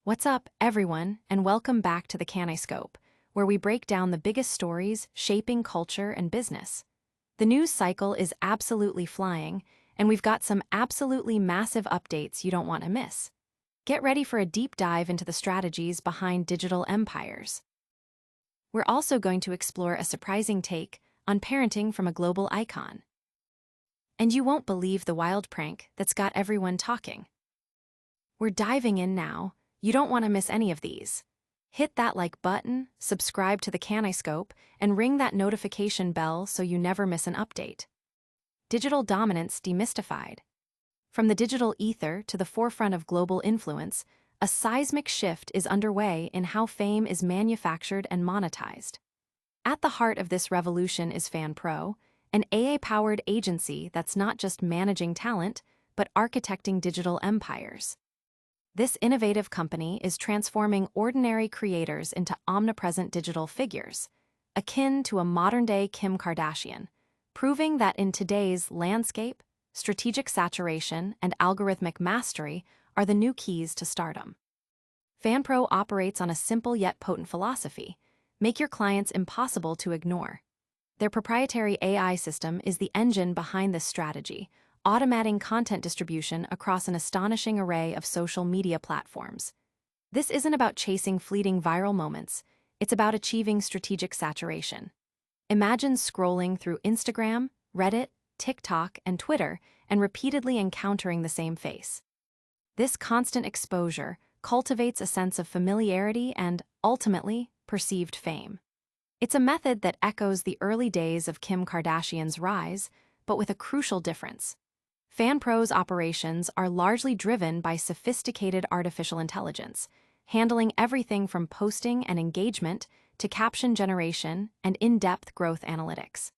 What's up, everyone, and welcome back to the Caniscope, where we break down the biggest stories shaping culture and business. The news cycle is absolutely flying, and we've got some absolutely massive updates you don't want to miss. Get ready for a deep dive into the strategies behind digital empires. We're also going to explore a surprising take on parenting from a global icon. And you won't believe the wild prank that's got everyone talking. We're diving in now. You don't want to miss any of these. Hit that like button, subscribe to the Caniscope, and ring that notification bell so you never miss an update. Digital dominance demystified. From the digital ether to the forefront of global influence, a seismic shift is underway in how fame is manufactured and monetized. At the heart of this revolution is FanPro, an AI-powered agency that's not just managing talent, but architecting digital empires. This innovative company is transforming ordinary creators into omnipresent digital figures, akin to a modern-day Kim Kardashian, proving that in today's landscape, strategic saturation and algorithmic mastery are the new keys to stardom. FanPro operates on a simple yet potent philosophy: make your clients impossible to ignore. Their proprietary AI system is the engine behind this strategy, automating content distribution across an astonishing array of social media platforms. This isn't about chasing fleeting viral moments, it's about achieving strategic saturation. Imagine scrolling through Instagram, Reddit, TikTok, and Twitter and repeatedly encountering the same face. This constant exposure cultivates a sense of familiarity and, ultimately, perceived fame. It's a method that echoes the early days of Kim Kardashian's rise, but with a crucial difference. FanPro's operations are largely driven by sophisticated artificial intelligence, handling everything from posting and engagement to caption generation and in-depth growth analytics.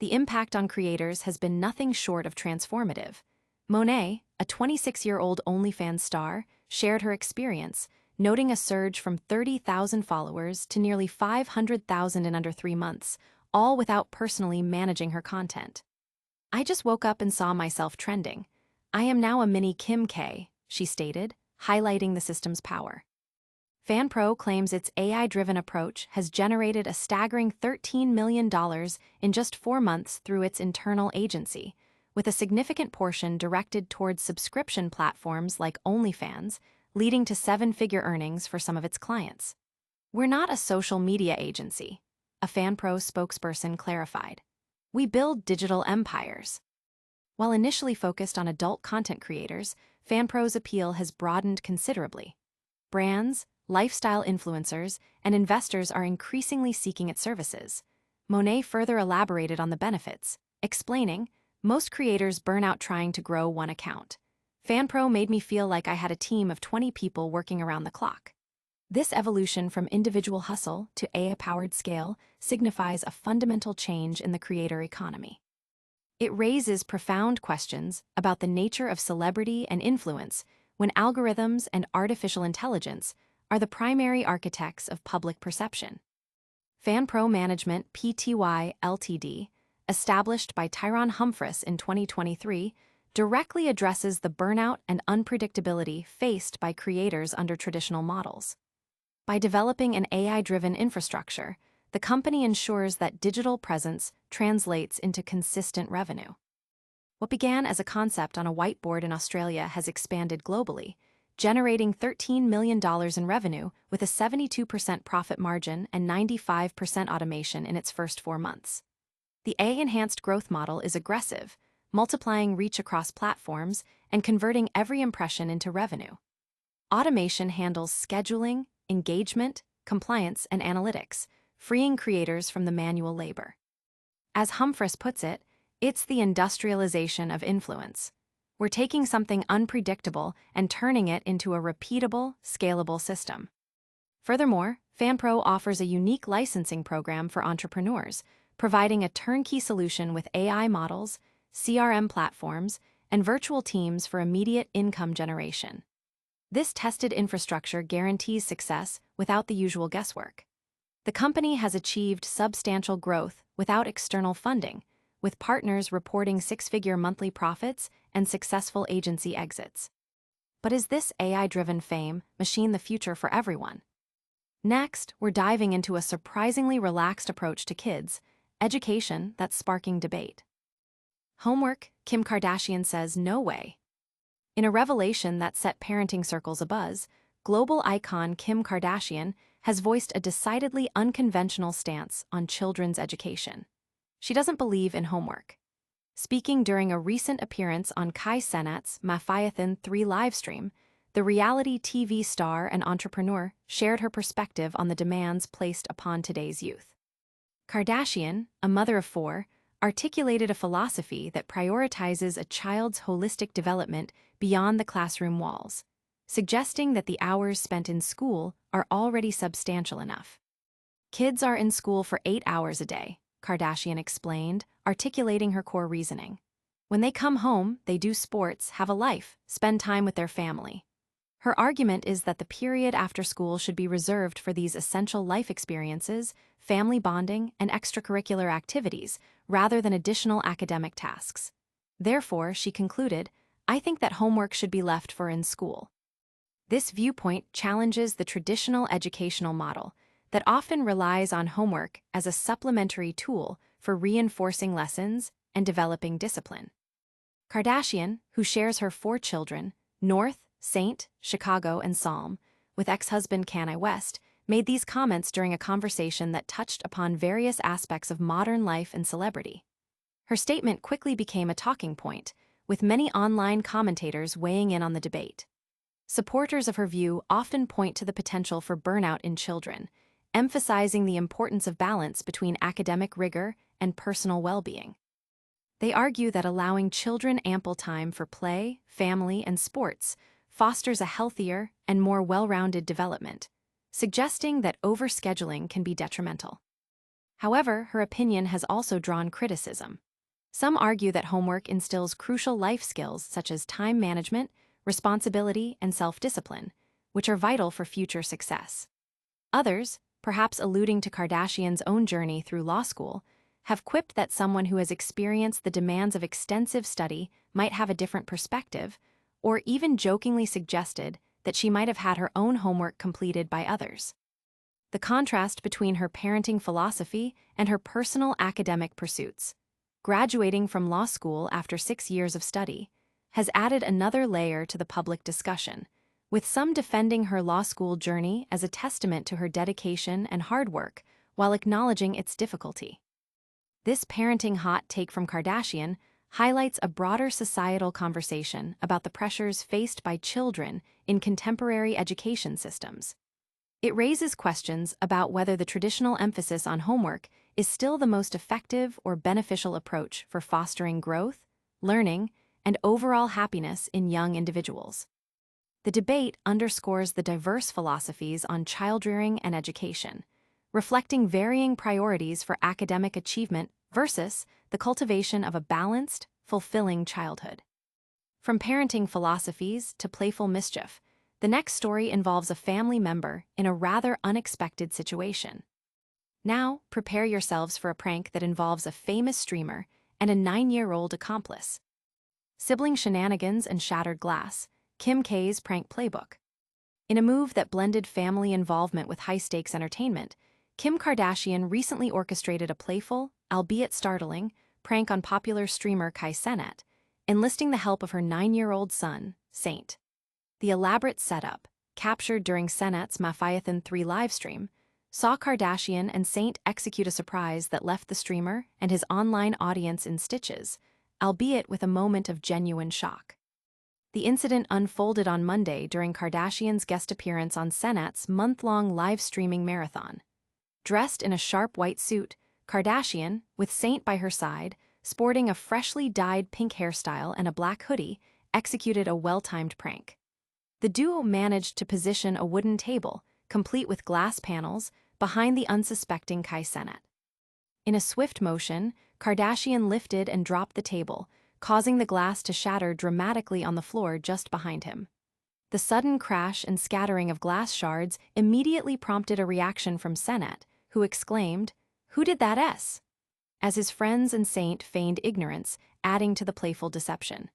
The impact on creators has been nothing short of transformative. Monet, a 26-year-old OnlyFans star, shared her experience, noting a surge from 30,000 followers to nearly 500,000 in under 3 months, all without personally managing her content. "I just woke up and saw myself trending. I am now a mini Kim K," she stated, highlighting the system's power. FanPro claims its AI-driven approach has generated a staggering $13 million in just 4 months through its internal agency, with a significant portion directed towards subscription platforms like OnlyFans, leading to 7-figure earnings for some of its clients. "We're not a social media agency," a FanPro spokesperson clarified. "We build digital empires." While initially focused on adult content creators, FanPro's appeal has broadened considerably. Brands, lifestyle influencers, and investors are increasingly seeking its services. Monet further elaborated on the benefits, explaining, "Most creators burn out trying to grow one account. FanPro made me feel like I had a team of 20 people working around the clock." This evolution from individual hustle to AI-powered scale signifies a fundamental change in the creator economy. It raises profound questions about the nature of celebrity and influence when algorithms and artificial intelligence are the primary architects of public perception. FanPro Management Pty Ltd, established by Tyron Humphris in 2023, directly addresses the burnout and unpredictability faced by creators under traditional models. By developing an AI-driven infrastructure, the company ensures that digital presence translates into consistent revenue. What began as a concept on a whiteboard in Australia has expanded globally, generating $13 million in revenue with a 72% profit margin and 95% automation in its first 4 months. The AI-enhanced growth model is aggressive, multiplying reach across platforms and converting every impression into revenue. Automation handles scheduling, engagement, compliance, and analytics, freeing creators from the manual labor. As Humphris puts it, it's the industrialization of influence. We're taking something unpredictable and turning it into a repeatable, scalable system. Furthermore, FanPro offers a unique licensing program for entrepreneurs, providing a turnkey solution with AI models, CRM platforms, and virtual teams for immediate income generation. This tested infrastructure guarantees success without the usual guesswork. The company has achieved substantial growth without external funding, with partners reporting 6-figure monthly profits and successful agency exits. But is this AI-driven fame machine the future for everyone? Next, we're diving into a surprisingly relaxed approach to kids, education that's sparking debate. Homework, Kim Kardashian says no way. In a revelation that set parenting circles abuzz, global icon Kim Kardashian has voiced a decidedly unconventional stance on children's education. She doesn't believe in homework. Speaking during a recent appearance on Kai Cenat's Mafiathan 3 livestream, the reality TV star and entrepreneur shared her perspective on the demands placed upon today's youth. Kardashian, a mother of 4, articulated a philosophy that prioritizes a child's holistic development beyond the classroom walls, suggesting that the hours spent in school are already substantial enough. Kids are in school for 8 hours a day, Kardashian explained, articulating her core reasoning. When they come home, they do sports, have a life, spend time with their family. Her argument is that the period after school should be reserved for these essential life experiences, family bonding, and extracurricular activities, rather than additional academic tasks. Therefore, she concluded, I think that homework should be left for in school. This viewpoint challenges the traditional educational model that often relies on homework as a supplementary tool for reinforcing lessons and developing discipline. Kardashian, who shares her 4 children, North, Saint, Chicago, and Psalm, with ex-husband Kanye West, made these comments during a conversation that touched upon various aspects of modern life and celebrity. Her statement quickly became a talking point, with many online commentators weighing in on the debate. Supporters of her view often point to the potential for burnout in children, emphasizing the importance of balance between academic rigor and personal well-being. They argue that allowing children ample time for play, family, and sports fosters a healthier and more well-rounded development, suggesting that overscheduling can be detrimental. However, her opinion has also drawn criticism. Some argue that homework instills crucial life skills such as time management, responsibility, and self-discipline, which are vital for future success. Others, perhaps alluding to Kardashian's own journey through law school, have quipped that someone who has experienced the demands of extensive study might have a different perspective, or even jokingly suggested that she might have had her own homework completed by others. The contrast between her parenting philosophy and her personal academic pursuits, graduating from law school after 6 years of study, has added another layer to the public discussion, with some defending her law school journey as a testament to her dedication and hard work while acknowledging its difficulty. This parenting hot take from Kardashian highlights a broader societal conversation about the pressures faced by children in contemporary education systems. It raises questions about whether the traditional emphasis on homework is still the most effective or beneficial approach for fostering growth, learning, and overall happiness in young individuals. The debate underscores the diverse philosophies on child-rearing and education, reflecting varying priorities for academic achievement versus the cultivation of a balanced, fulfilling childhood. From parenting philosophies to playful mischief, the next story involves a family member in a rather unexpected situation. Now, prepare yourselves for a prank that involves a famous streamer and a 9-year-old accomplice. Sibling shenanigans and shattered glass, Kim K's prank playbook. In a move that blended family involvement with high-stakes entertainment, Kim Kardashian recently orchestrated a playful, albeit startling, prank on popular streamer Kai Cenat, enlisting the help of her 9-year-old son, Saint. The elaborate setup, captured during Cenat's Mafiathan 3 livestream, saw Kardashian and Saint execute a surprise that left the streamer and his online audience in stitches, albeit with a moment of genuine shock. The incident unfolded on Monday during Kardashian's guest appearance on Cenat's month-long live-streaming marathon. Dressed in a sharp white suit, Kardashian, with Saint by her side, sporting a freshly dyed pink hairstyle and a black hoodie, executed a well-timed prank. The duo managed to position a wooden table, complete with glass panels, behind the unsuspecting Kai Cenat. In a swift motion, Kardashian lifted and dropped the table, causing the glass to shatter dramatically on the floor just behind him. The sudden crash and scattering of glass shards immediately prompted a reaction from Cenat, who exclaimed, "Who did that S?" as his friends and Saint feigned ignorance, adding to the playful deception.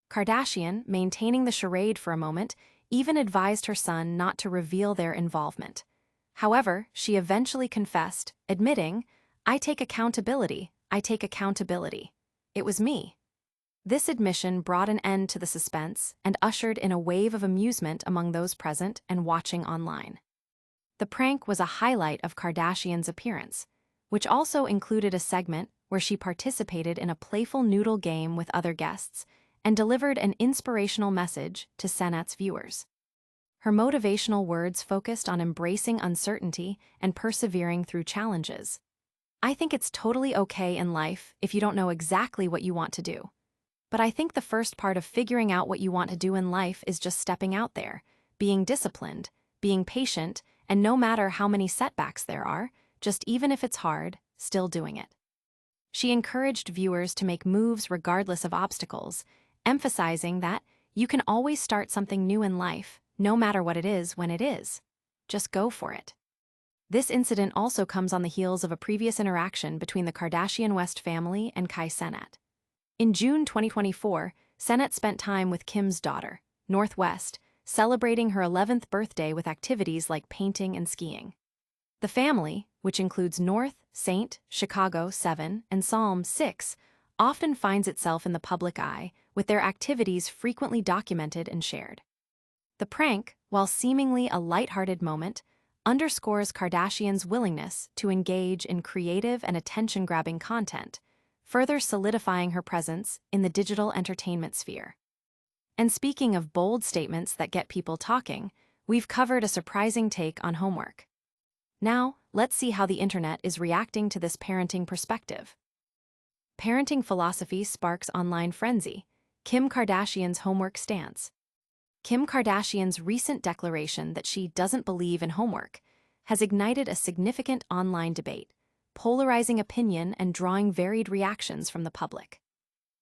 Kardashian, maintaining the charade for a moment, even advised her son not to reveal their involvement. However, she eventually confessed, admitting, "I take accountability, I take accountability. It was me." This admission brought an end to the suspense and ushered in a wave of amusement among those present and watching online. The prank was a highlight of Kardashian's appearance, which also included a segment where she participated in a playful noodle game with other guests and delivered an inspirational message to Senat's viewers. Her motivational words focused on embracing uncertainty and persevering through challenges. "I think it's totally okay in life if you don't know exactly what you want to do. But I think the first part of figuring out what you want to do in life is just stepping out there, being disciplined, being patient, and no matter how many setbacks there are, just even if it's hard, still doing it." She encouraged viewers to make moves regardless of obstacles, emphasizing that you can always start something new in life, no matter what it is when it is. Just go for it. This incident also comes on the heels of a previous interaction between the Kardashian West family and Kai Cenat. In June 2024, Cenat spent time with Kim's daughter, Northwest, celebrating her 11th birthday with activities like painting and skiing. The family, which includes North, Saint, Chicago 7, and Psalm 6, often finds itself in the public eye, with their activities frequently documented and shared. The prank, while seemingly a lighthearted moment, underscores Kardashian's willingness to engage in creative and attention-grabbing content, further solidifying her presence in the digital entertainment sphere. And speaking of bold statements that get people talking, we've covered a surprising take on homework. Now, let's see how the internet is reacting to this parenting perspective. Parenting philosophy sparks online frenzy. Kim Kardashian's homework stance. Kim Kardashian's recent declaration that she doesn't believe in homework has ignited a significant online debate, polarizing opinion and drawing varied reactions from the public.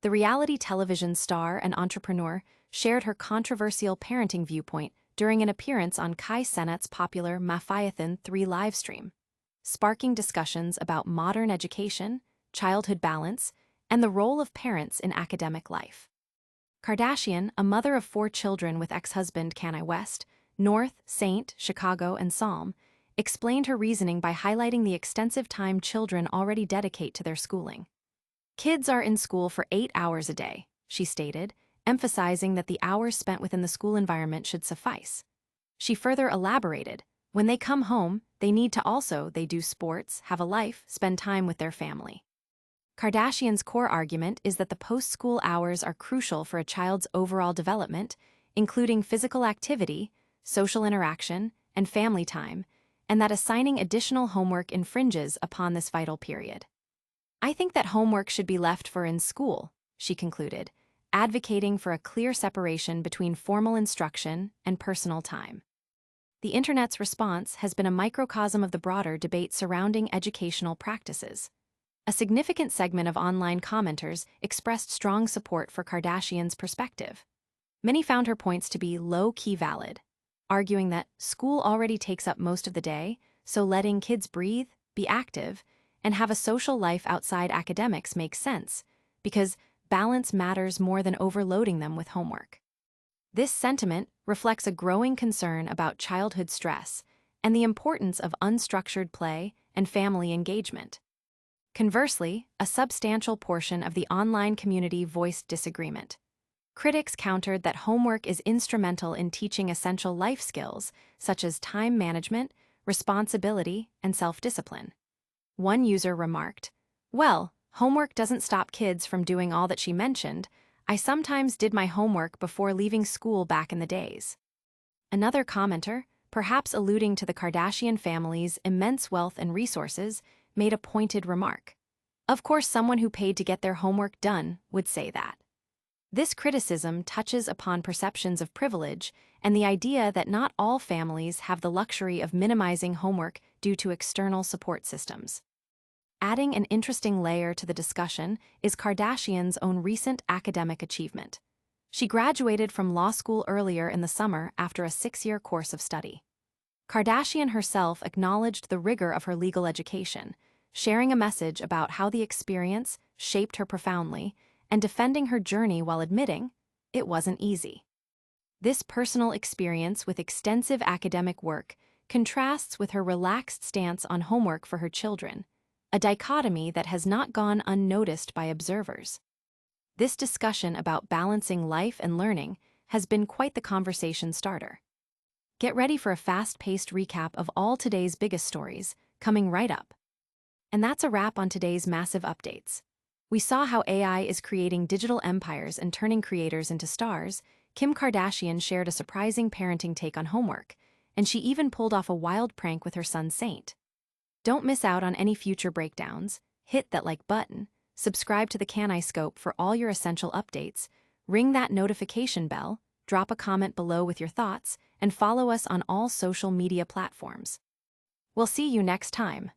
The reality television star and entrepreneur shared her controversial parenting viewpoint during an appearance on Kai Cenat's popular Mafiathon 3 livestream, sparking discussions about modern education, childhood balance, and the role of parents in academic life. Kardashian, a mother of 4 children with ex-husband Kanye West, North, Saint, Chicago, and Psalm, explained her reasoning by highlighting the extensive time children already dedicate to their schooling. "Kids are in school for 8 hours a day," she stated, emphasizing that the hours spent within the school environment should suffice. She further elaborated, "When they come home, they do sports, have a life, spend time with their family." Kardashian's core argument is that the post-school hours are crucial for a child's overall development, including physical activity, social interaction, and family time, and that assigning additional homework infringes upon this vital period. "I think that homework should be left for in school," she concluded, advocating for a clear separation between formal instruction and personal time. The internet's response has been a microcosm of the broader debate surrounding educational practices. A significant segment of online commenters expressed strong support for Kardashian's perspective. Many found her points to be low-key valid, arguing that school already takes up most of the day, so letting kids breathe, be active, and have a social life outside academics makes sense, because balance matters more than overloading them with homework. This sentiment reflects a growing concern about childhood stress and the importance of unstructured play and family engagement. Conversely, a substantial portion of the online community voiced disagreement. Critics countered that homework is instrumental in teaching essential life skills, such as time management, responsibility, and self-discipline. One user remarked, "Well, homework doesn't stop kids from doing all that she mentioned. I sometimes did my homework before leaving school back in the days." Another commenter, perhaps alluding to the Kardashian family's immense wealth and resources, made a pointed remark. "Of course, someone who paid to get their homework done would say that." This criticism touches upon perceptions of privilege and the idea that not all families have the luxury of minimizing homework due to external support systems. Adding an interesting layer to the discussion is Kardashian's own recent academic achievement. She graduated from law school earlier in the summer after a 6-year course of study. Kardashian herself acknowledged the rigor of her legal education, sharing a message about how the experience shaped her profoundly and defending her journey while admitting, it wasn't easy. This personal experience with extensive academic work contrasts with her relaxed stance on homework for her children, a dichotomy that has not gone unnoticed by observers. This discussion about balancing life and learning has been quite the conversation starter. Get ready for a fast-paced recap of all today's biggest stories, coming right up. And that's a wrap on today's massive updates. We saw how AI is creating digital empires and turning creators into stars. Kim Kardashian shared a surprising parenting take on homework, and she even pulled off a wild prank with her son Saint. Don't miss out on any future breakdowns. Hit that like button, subscribe to the Kaleidoscope for all your essential updates, ring that notification bell, drop a comment below with your thoughts, and follow us on all social media platforms. We'll see you next time.